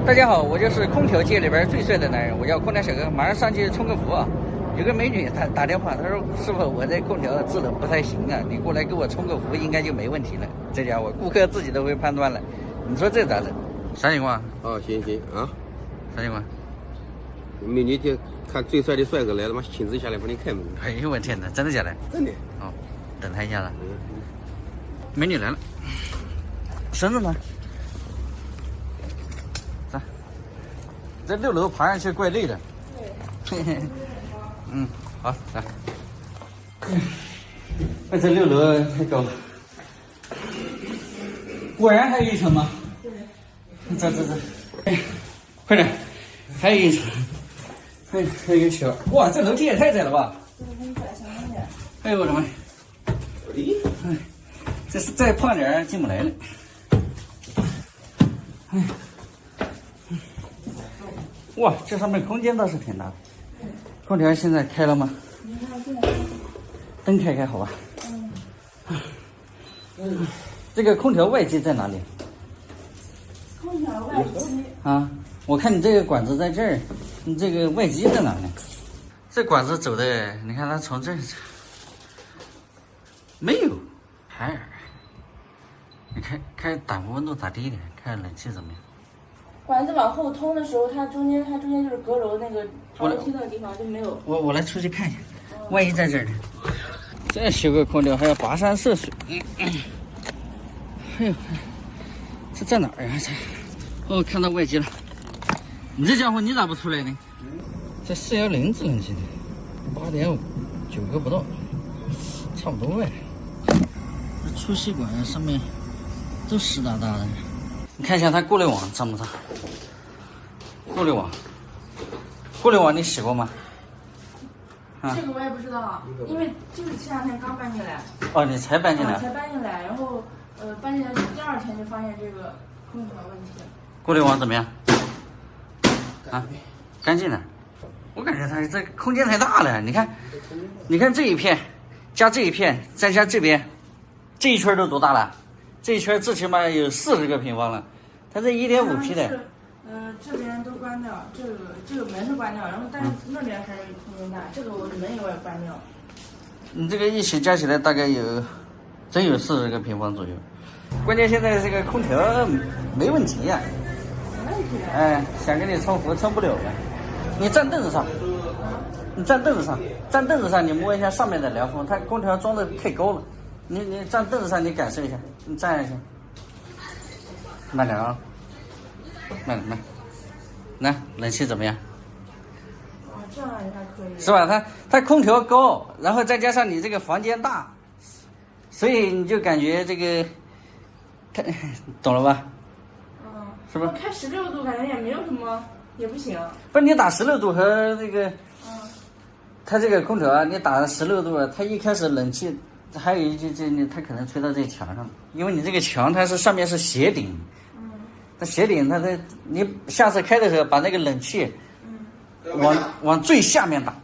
大家好，我就是空调界里边最帅的男人，我叫空调小哥，马上上去冲个服啊！有个美女打电话，她说师傅，我这空调制冷不太行啊，你过来给我冲个服，应该就没问题了。这家伙顾客自己都会判断了，你说这咋整？啥情况？哦，行啊，啥情况？美女就看最帅的帅哥来了，妈亲自下来帮你开门。哎呦我天哪，真的假的？真的。哦，等他一下子。美女来了，绳子呢？走，这6楼爬上去怪累的。对。嗯，好，来。这6楼太高了。果然还有一层吗？对。走，哎，快点，还有一层。还有一个小，哇，这楼梯也太窄了吧！哎呦我的妈！哎，这是再胖点进不来了。哎，哇，这上面空间倒是挺大的。空调现在开了吗？灯开好吧。这个空调外机在哪里？空调外机啊，我看你这个管子在这儿，你这个外机在哪呢？这管子走的，你看它从这儿没有，海尔。你看打温度咋低一点，看冷气怎么样？管子往后通的时候，它中间就是阁楼那个爬楼梯那个地方就没有。我来出去看一下，万一在这儿呢？再修个空调还要跋山涉水。哎呦，这在哪儿呀？这，哦，看到外机了。你这家伙你咋不出来呢？这410制冷器的，8.5，9个不到，差不多呗。这出气管上面都湿哒哒的。你看一下它过滤网脏不脏？过滤网你洗过吗？这个我也不知道，因为就是前2天刚搬进来。哦，你才搬进来？才搬进来，然后搬进来第2天就发现这个空调问题。过滤网怎么样？啊，干净的。我感觉它这空间太大了，你看这一片，加这一片，再加这边，这一圈都多大了？这一圈最起码有40个平方了。它这1.5T 的。这边都关掉，这个门是关掉，然后但是那边还是空间大，这个我门我也关掉。你这个一起加起来大概真有40个平方左右。关键现在这个空调没问题呀。没问题。哎，想给你冲服冲不了了。你站凳子上，站凳子上，你摸一下上面的凉风，它空调装的太高了。你站凳子上，你感受一下，你站下去，慢点啊，慢，来，冷气怎么样？这样也还可以。是吧？它空调高，然后再加上你这个房间大，所以你就感觉这个，懂了吧？是不是？开16度感觉也没有什么，也不行。不是你打16度和那个，它这个空调啊，你打16度啊，它一开始冷气，还有一句它可能吹到这墙上，因为你这个墙它是上面是斜顶，它斜顶你下次开的时候把那个冷气，往最下面打。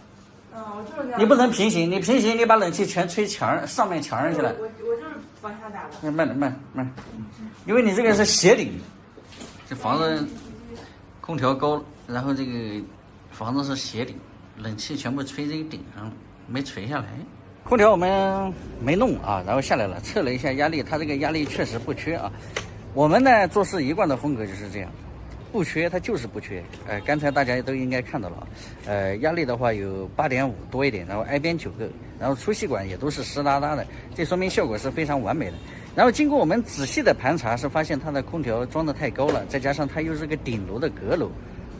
我就是这样。你不能平行，你平行你把冷气全吹上面墙上去了。我就是往下打的。慢，因为你这个是斜顶。这房子空调高，然后这个房子是斜顶，冷气全部吹这个顶上，没吹下来。空调我们没弄啊，然后下来了，测了一下压力，它这个压力确实不缺啊。我们呢做事一贯的风格就是这样，不缺它就是不缺。刚才大家都应该看到了，压力的话有8.5多一点，然后挨边9个，然后出气管也都是湿哒哒的，这说明效果是非常完美的。然后经过我们仔细的盘查，是发现它的空调装的太高了，再加上它又是个顶楼的阁楼，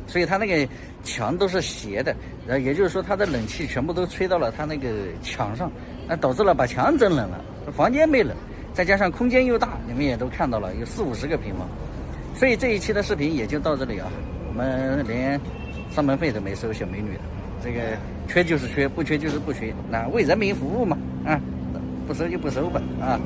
所以它那个墙都是斜的，然后也就是说它的冷气全部都吹到了它那个墙上，导致了把墙真冷了，房间没冷，再加上空间又大，你们也都看到了，有40-50个平方。所以这一期的视频也就到这里啊，我们连上门费都没收小美女的，这个缺就是缺，不缺就是不缺，那为人民服务嘛，不收就不收吧啊。